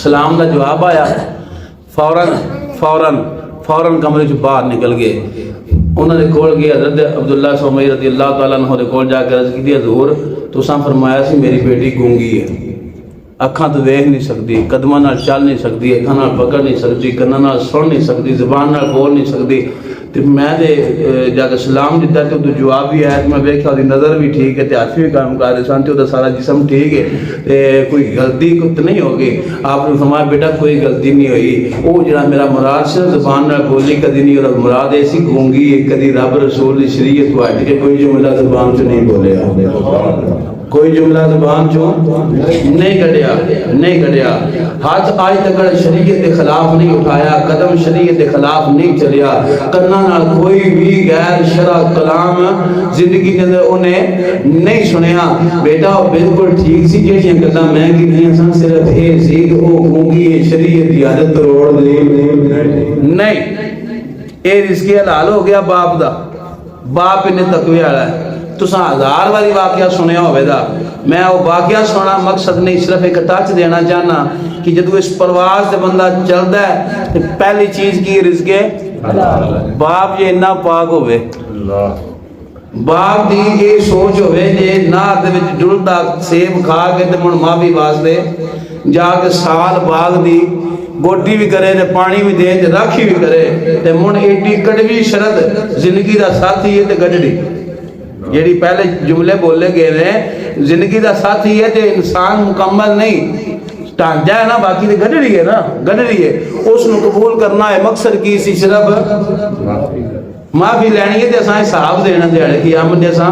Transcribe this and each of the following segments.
سلام دا جواب آیا، فوراً کمرے چ باہر نکل گئے. انہوں نے کول گئے حضرت عبداللہ سومی رضی اللہ تعالیٰ عنہ دے کول جا کے عرض کی حضور تساں فرمایا سی میری بیٹی گونگی ہے، اکھاں تو دیکھ نہیں سکتی، قدماں نال چل نہیں سکتی، اکھاں نال پکڑ نہیں سکتی، کناں نال سن نہیں سکتی، زبان نال بول نہیں سکتی. تے میں دے جا کے سلام دیتا تے وہ جواب بھی آیا، میں ویکھیا دی نظر بھی ٹھیک ہے تے ہاتھ بھی کام کر رہے سن تے وہ سارا جسم ٹھیک ہے تے کوئی غلطی کچھ نہیں ہوگی. آپ نے فرمایا بیٹا کوئی غلطی نہیں ہوئی، وہ جڑا میرا مراد سے زبان نال بولی کدی نہیں، اور مراد ایسی گونگی کدی رب رسول دی شریعت واٹی کے کوئی جملہ زبان سے نہیں بولیا، کوئی جملہ زبان چوں نہیں کڑیا، ہاتھ آج تک شریعت کے خلاف نہیں اٹھایا، قدم شریعت کے خلاف نہیں چلیا، کرنا نال کوئی بھی غیر شرع کلام زندگی کے اندر انہیں نہیں سنیا. بیٹا بالکل ٹھیک سی جیڑیاں گلاں میں کیتیاں سن، صرف اے سی کہ او گونگی شریعت دی عادت توڑ دی نہیں. اے رزق حلال ہو گیا باپ دا، باپ انہیں تقوی والا ہے. تساں ہزار باری واقعہ سنیا ہوئے دا، میں وہ واقعہ سننا مقصد نہیں، صرف ایک ٹچ دینا چاہنا کہ جدو اس پرواز سے بندہ چلتا ہے پہلی چیز کی رزق باپ یہ اتنا پاک ہوئے، باپ دی یہ سوچ ہوئے جے ناک دے وچ ڈلدا سیب کھا کے تے من ماں بھی واسطے جا کے سال باغ دی گوٹی بھی کرے تے پانی بھی دے تے راکھی بھی کرے تے من ایڈی کڑوی شرط زندگی دا ساتھی ہے تے گڈڑی جیڑی پہلے جملے بولے گئے ہیں، زندگی دا ساتھی ہے تے انسان مکمل نہیں ٹانجا ہے نا، باقی تے گڈڑی ہے نا، گڈڑی ہے. اس نو قبول کرنا ہے مقصد کی سی صرف معافی لینی ہے تے اساں حساب دینا دیڑے قیامت دے اساں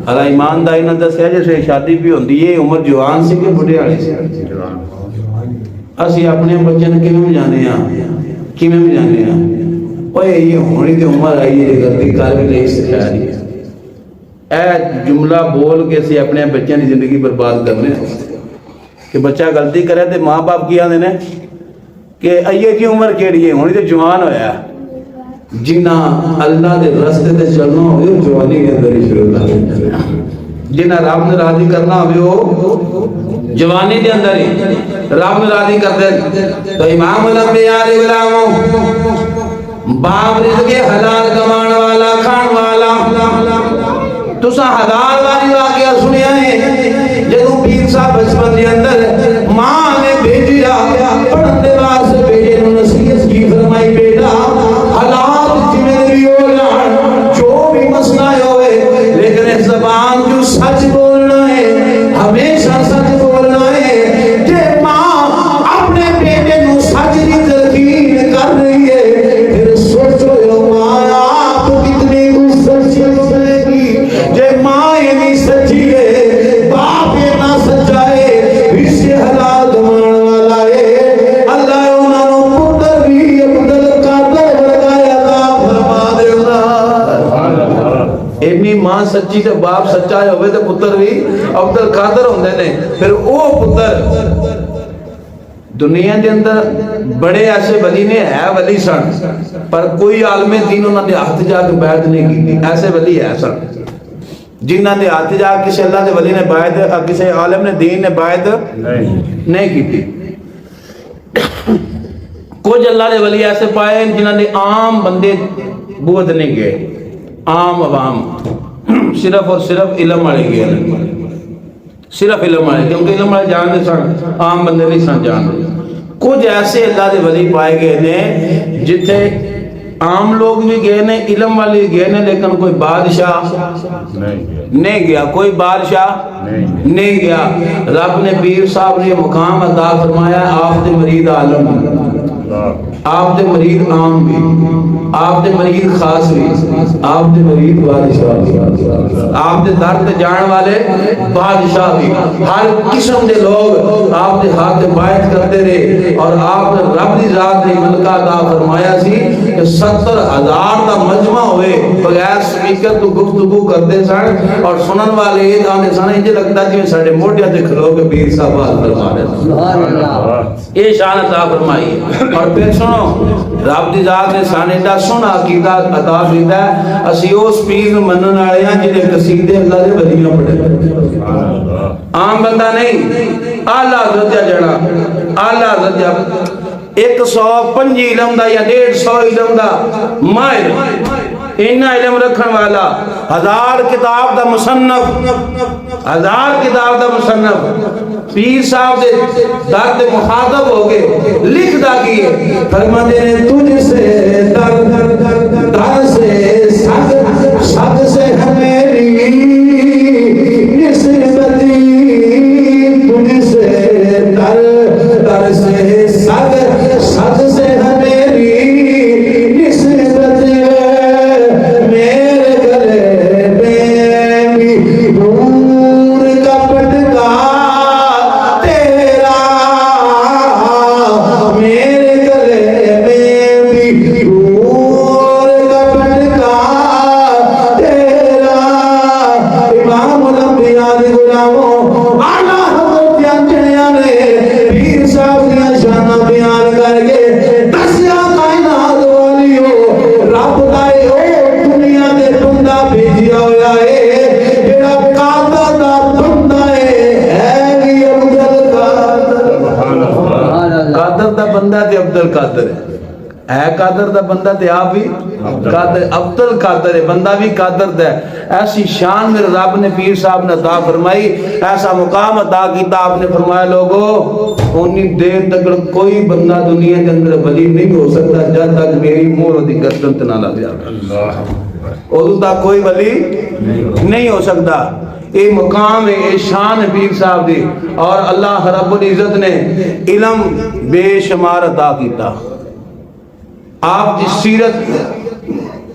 اللہ ایمانداری نال دسیا جیسے شادی بھی ہوندی ہے عمر جوان سی کہ بڈھے والی سی. اسی اپنے بچے نے کیویں جانے ہاں اوئے یہ ہونی تے عمر آئی ہے غلطی کر بھی نہیں سکھا رہی ہے. اے جملہ بول کے اسی اپنے بچوں کی زندگی برباد کرنے کہ بچہ غلطی کرے تے ماں باپ کی آدھے نے کہ ایے کی عمر کیڑی ہے ہونی تے جوان ہویا، جنہ اللہ دے رستے تے چلنا ہوئے جوانی کے اندر ہی شروع کرنا، جنہ رب نے راضی کرنا ہوئے وہ جوانی دے اندر ہی رب نے راضی کر دے. تو امام الانبیاء علیہ السلام باپ رزق حلال کمان والا کھان والا. تساں حلال والی واقعہ سنیا ہے جدوں پیر صاحب بچپن دے اندر ماں نے بھیجیا پڑھن دے واسطے بھیجے نوں نصیحت کی فرمائی بیٹا حلال جویں بھی ہو جان جو بھی مسئلہ ہوئے لیکن اس زبان جو سچ بولنا ہے ہمیشہ سچ بولنا ہے. کہ ماں اپنے بیٹے نوں سچ دی تلقین کر رہی ہے پھر سوچو ماں آپ کتنی سچی ہوے گی جے ماں یہ نہیں سچی ہے باپ یہ نہ سچا ہے رشتے حلال کمان والا ہے. اللہ انہاں نوں پتر بھی عبد القادر ورگا عطا فرما دے. اینی ماں سچی تے باپ سچا ہوئے تے پتر بھی عبد القادر ہوندے نے. پھر او پتر دنیا دے اندر بڑے ایسے ولی نے ہے ولی سن پر کوئی عالم دین انہاں دے ہاتھ جا کے بیعت نہیں کیتی. ایسے ولی ہے سن جنہ دے ہاتھ جا کسی اللہ دے ولی نے بیعت کسی عالم نے دین نے بیعت نہیں کیتی. کچھ اللہ دے ولی ایسے پائے جنہاں دے عام بندے بوت نہیں گئے، عام عوام صرف اور صرف علم والے گئے، صرف علم والے کیونکہ علم والے جانتے سن عام بندے نہیں سن جانتے. کچھ ایسے اللہ دے ولی پائے گئے نے جتھے عام لوگ بھی گئے نے علم والے گئے نے لیکن کوئی بادشاہ نہیں گیا، کوئی بادشاہ نہیں گیا. رب نے پیر صاحب نے مقام عطا فرمایا آپ دے مرید عالم آپ دے مرید عام بھی، آپ دے مرید خاص بھی، آپ دے مرید بادشاہ بھی، آپ دے در تے جان والے بادشاہ بھی، ہر قسم دے لوگ آپ دے ہاتھ بیعت کرتے رہے. اور آپ نے رب دی ذات نے ملکہ عطا فرمایا سی کہ 70,000 دا مجمع ہوئے بغیر سپیکر تو گفتگو کرتے سن اور سنن والے یہ آنے سن انجھے لگتا جی ساڑھے موٹیا تے کھلو کے پیر صاحب بات فرما رہے ہیں. یہ شان عطا فرمائی. اور پھر سنو رب دی ذات نے سانے دا سونا عقیدہ عطا کیتا ہے اسی اس پیر نوں منن والے ہاں جڑے قصیدے اللہ دے ولیاں پڑھے عام بندہ نہیں اعلی حضرت جڑا اعلی حضرت 105 علم دا یا 150 علم دا ماہر اتنا علم رکھن والا 1000 کتاب دا مصنف 1000 کتاب دا مصنف پیر صاحب دے درد مخاطب ہو گئے لکھ دا کیے فرماتے ہیں تجھ سے در سے سگ سے ہے میری نسبتی تجھ سے در سے سگ سے ہے میری نسبت میرے گلے میں بھی دور کا پٹکا تیرا میرے گلے میں بھی دور کا پٹکا تیرا امام الانبیاء دی غلاموں اعلیٰ حضرت جنیا نے پیر صاحب دیا شانہ بیان کر کے دسیا کائنات والیو رب دائے او دنیا دے بندہ بھیجیا ہویا ہے جڑا قادر دا بندہ ہے بھی عبدل قادر قادر دا بندہ تے عبدل قادر ہے قادر دا بندہ تے آپ بھی قادر عبدل قادر ہے بندہ بھی قادر دا ہے ایسی شان میرے رب نے پیر صاحب نے عطا فرمائی ایسا مقام عطا کیتا آپ نے فرمایا لوگو انی دیر تک کوئی بندہ دنیا کے اندر ولی نہیں ہو سکتا جب تک میری مہر دی گردن تے نہ لگ جائے ادو تک کوئی ولی نہیں ہو سکتا یہ مقام ہے یہ شان ہے پیر صاحب دی اور اللہ رب العزت نے علم بے شمار عطا کیتا آپ جس سیرت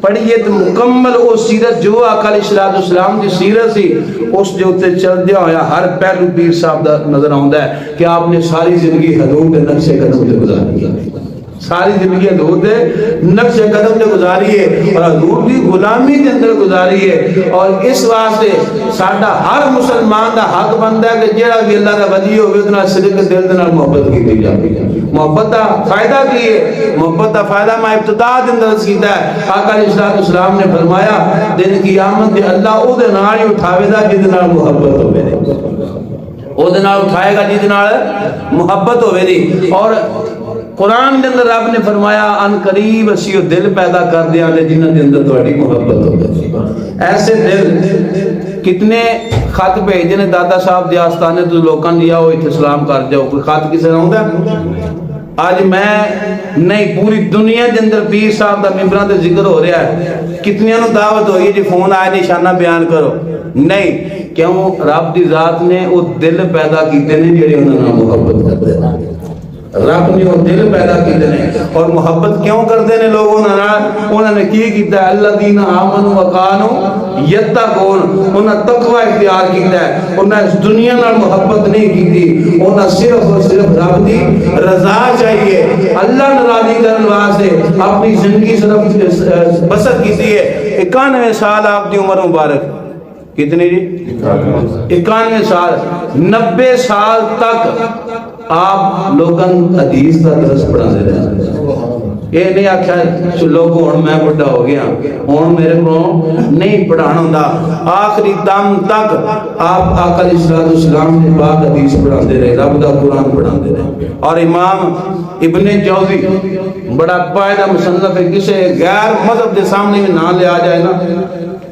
پڑھیے تو مکمل وہ سیرت جو آقا علیہ السلام کی سیرت سی اس جو تے چل دیا ہویا ہر پہلو پیر صاحب دا نظر آندا ہے کہ آپ نے ساری زندگی حضور کے نقش قدم تے گزاری ساری زندگی حضور کے نقش قدم تے گزاری ہے اور حضور کی غلامی کے اندر گزاری ہے اور اس واسطے ساڈا ہر مسلمان دا حق بنتا ہے کہ جڑا بھی اللہ دا ولی ہوے اس نال صدق دل دے نال محبت کیتی جاوے محبت دا فائدہ کی ہے محبت دا فائدہ میں ابتدا دے اندر کیتا ہے آقا علیہ السلام نے فرمایا دن قیامت تے اللہ او دے نال ہی اٹھاوے گا جس نال محبت ہوے او دے نال اٹھائے گا جس نال محبت ہوے دی اور قرآن کے اندر رب نے فرمایا ان قریب اسی دل پیدا کر دیا جنہاں دے اندر تہاڈی محبت ہوے ایسے دل کتنے خط بھیجے نے دادا صاحب دی آستانے تو لوکاں لیا ہو ایتھے سلام کر جاؤ کوئی خط کسے آوندا آج میں نہیں پوری دنیا دے اندر پیر صاحب دا ممبراں تے ذکر ہو رہا ہے کتنیاں نو دعوت ہوئی جی فون آئے نشانہ بیان کرو نہیں کیوں رب دی ذات نے وہ دل پیدا کیتے نے جڑے انہاں نال محبت کردے ہیں رب نے وہ دل پیدا کیتے ہیں اور محبت کیوں کرتے ہیں لوگوں نے انہوں نے کی کیتا ہے الذین آمنوا وکانوا یتقون انہوں نے تقوی اختیار کیتا ہے انہوں نے اس دنیا نال محبت نہیں کیتی انہوں نے صرف اور صرف رب دی رضا چاہیے اللہ ناراضی کرن واسطے اپنی زندگی صرف بسر کیتی ہے 91 سال آپ دی عمر مبارک کتنی جی 91 سال 90 سال تک آپ لوگاں حدیث کا درس پڑھاتے رہے یہ نہیں آکھا لوگوں ہن میں بڑا ہو گیا ہن میرے کو نہیں پڑھانا ہوندا آخری دم تک آپ آقا علیہ السلام نے پاک حدیث پڑھاتے رہے رب دا قرآن پڑھاتے رہے اور امام ابن جوزی بڑا پائیدہ مصنف ہے کسے غیر مذہب دے سامنے میں نہ لے آ جائے نا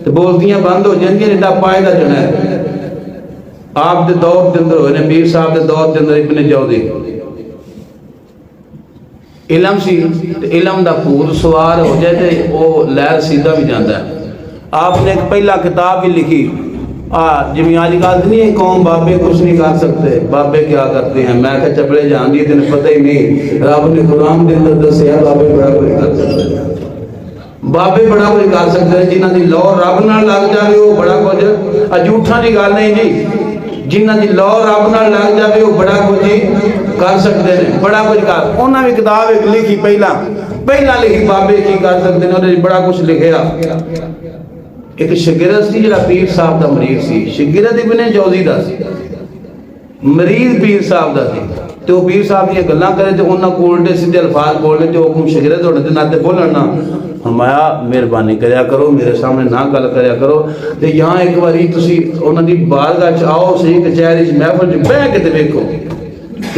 تو بولتیاں بند ہو جائیں گے ایڈا پائیدہ جنا ہے آپ دے دور دے اندر ہوئے پیر صاحب دے دور دے اندر ابن جوزی علم سی علم دا پور سوار ہو جائے تے وہ لہر سیدھا بھی جاندا ہے آپ نے ایک پہلا کتاب بھی لکھی جمی آج کال نہیں ہے قوم بابے کچھ نہیں کر سکتے بابے کیا کرتے ہیں میں کہ چپڑے جان دیے تین پتہ ہی نہیں رب نے قرآن دے اندر دسیا بابے بڑا کوئی کر سکتے ہیں بابے بڑا کوئی کر سکتے ہیں جنہاں دی لو رب نال لگ جاوے وہ بڑا کچھ اجھوٹھا دی گل نہیں جی جنہاں دی لو رب نال لگ جاوے وہ بڑا کچھ کر سکتے ہیں بڑا کچھ کر انہاں بھی کتاب ایک لکھی پہلا لکھی بابے کی کر سکتے ہیں انہوں نے بڑا کچھ لکھیا ایک شگرد سی جڑا پیر صاحب دا مریض سی شگرد ابن جوزی دا سی مریض پیر صاحب دا سی تو پیر صاحب یہ گلاں کرے تو انہاں کول دے سیدھے الفاظ بولنے تو حکم شگرد ہونے تے نہ تے بولنا. فرمایا مہربانی کریا کرو میرے سامنے نہ گل کریا کرو. تے یہاں ایک باری تسی انہاں دی بارگاہ چ آؤ صحیح کچہری چ محفل چ بیٹھ کے تے ویکھو.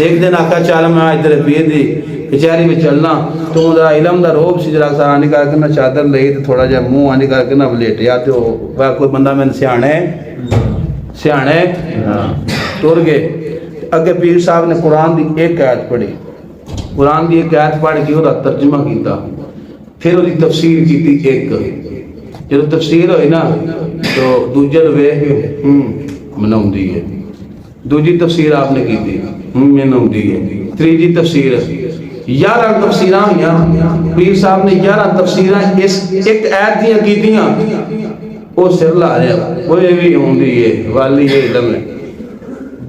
ایک دن آقا چل میں ادھر پیر دی کچہری میں چلنا تو ذرا علم دا روب سی جرا سا آنے کر کے نہ چادر لئی تے تھوڑا جہا منہ آنے کر کے نہ ولیٹیا تے وہ کوئی بندہ میں سیانے ٹر گئے. اگے پیر صاحب نے قرآن دی ایک آیت پڑھی, قرآن دی ایک آیت پڑھ کے وہ ترجمہ کیتا, پھر وہ تفسیر کیتی. ایک جب تفسیر ہوئی نا تو دوجے ویکھ مناؤندی ہے, دوجی تفسیر آپ نے کیتی مناؤندی ہے, تیجی تفسیر 11 تفسیراں ہوئیاں. پیر صاحب نے 11 تفسیراں اس ایک آیت دیاں کیتیاں. وہ سر لا رہا وہ بھی ہوندی ہے والی ہے علم ہے.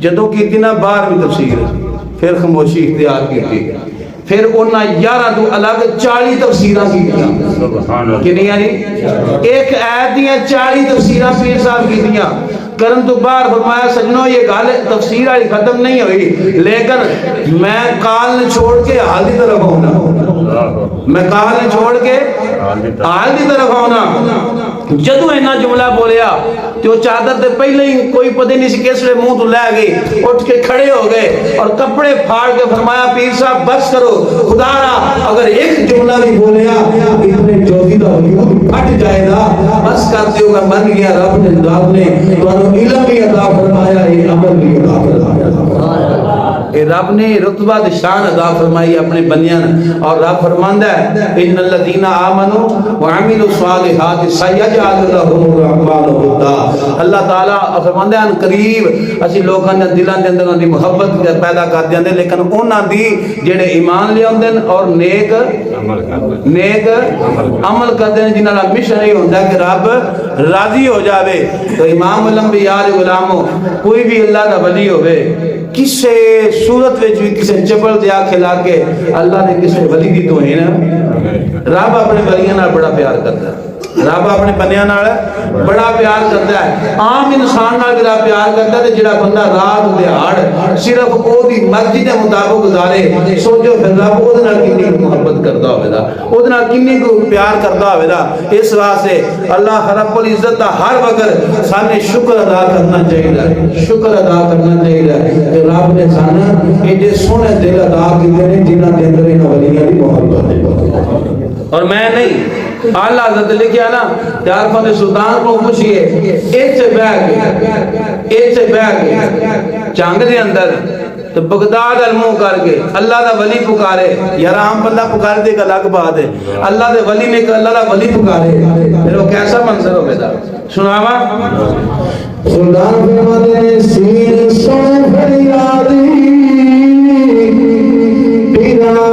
جدو کیتی نا 12ویں تفسیر پھر خاموشی اختیار کی. پھر انہاں 11 تو الگ 40 تفسیراں کیتیاں. کنیاں جی ایک آیت دیاں 40 تفسیراں پیر صاحب کیتیاں. کرن تو باہر فرمایا سجنوں یہ گل تفسیر والی ختم نہیں ہوئی, لیکن میں کال نے چھوڑ کے حال کی طرف آنا, میں کال نے چھوڑ کے حال کی طرف آنا. جدو اینا جملہ بولیا تو چادر تے پہلے ہی کوئی پتہ نہیں سی کس لئے منہ تو لے گئی, اٹھ کے کھڑے ہو گئے اور کپڑے پھاڑ کے فرمایا پیر صاحب بس کرو, خدا را اگر ایک جملہ بھی بولیا اتنے چوتھی دا پھٹ جائے گا, بس کر دیو گا من گیا. رب نے ذات نے تو علم بھی عطا فرمایا, یہ عمل بھی عطا فرمایا. اے رب نے رتبہ شان عطا فرمائی اپنے بندیاں. اور رب فرماندا ہے ان الذین آمنوا وعملوا الصالحات سیجعل لهم الرحمن ودا. اللہ تعالی فرماندا ہے ان قریب اسی لوکاں دے دلاں دے اندر انہاں دی محبت پیدا کر دیندے, لیکن انہاں دی جڑے ایمان لے اوندے اور نیک عمل کردے نے جنہاں دا مشن یہ ہوندا ہے کہ رب راضی ہو جاوے. تو امام الانبیاء غلامو کوئی بھی اللہ دا ولی ہوئے کسے صورت وچ بھی کسے چپل دیا کھلا کے اللہ نے کسے ولی دی توہین. رب اپنے ولیاں نال بڑا پیار کرتا ہے, رب اپنے بندیاں نال بڑا پیار کرتا ہے. عام انسان نال بھی رب پیار کرتا ہے. جڑا بندہ رات دیہاڑ صرف او دی مرضی دے مطابق گزارے, سوچو پھر رب او دے نال کتنی محبت کرتا ہوے گا, او دے نال کتنی پیار کرتا ہوے گا. اس واسطے اللہ رب العزت دا ہر وقت سانے شکر ادا کرنا چاہیے, شکر ادا کرنا چاہیے کہ رب نے سانا ایڈے سونے دل عطا کیتے نے جنہاں دے اندر انہاں ولیاں دی محبت ہے. اور میں نہیں اللہ حضرت لکھیا نا یار فن سلطان کو پوچھئے ایچے بیگ چانگ دے اندر تو بغداد المو کر کے اللہ دا ولی پکارے. یار عام بندہ پکارے دے ایک الگ بات ہے, اللہ دے ولی نے اللہ دا ولی پکارے پھر وہ کیسا منظر ہو گیا. سناوا سلطان فرماتے ہیں سین سن فریادی پیرا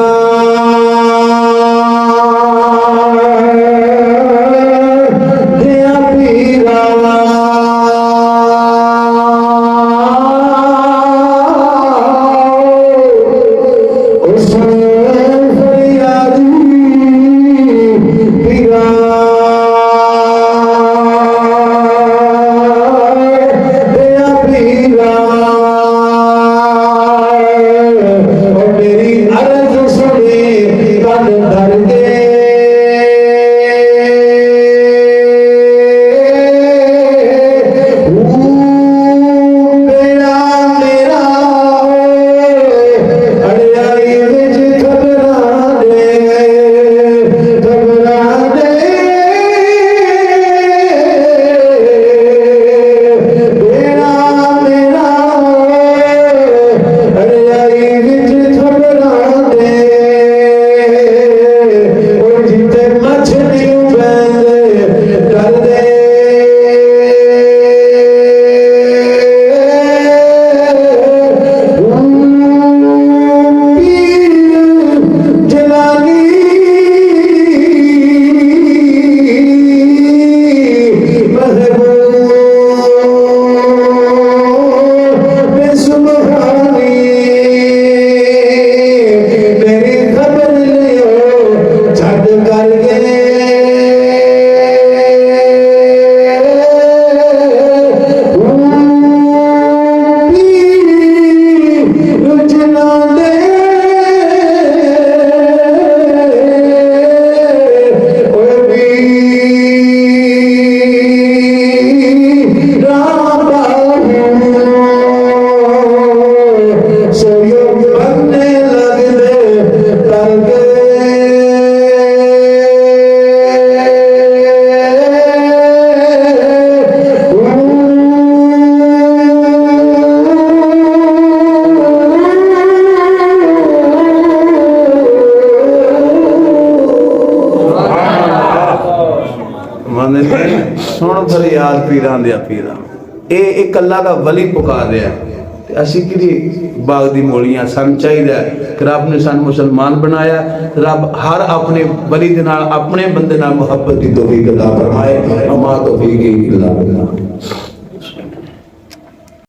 فرماندے نے سن فریاد پیراں دیا پیراں ایک اللہ دا ولی پکار رہا ہے تے اسی کدی باغ دی مولیاں سن چاہیے کہ رب نے سن مسلمان بنایا رب ہر اپنے ولی دے نال اپنے بندے نال محبت دی توفیق عطا فرمائے اما توفیق الا باللہ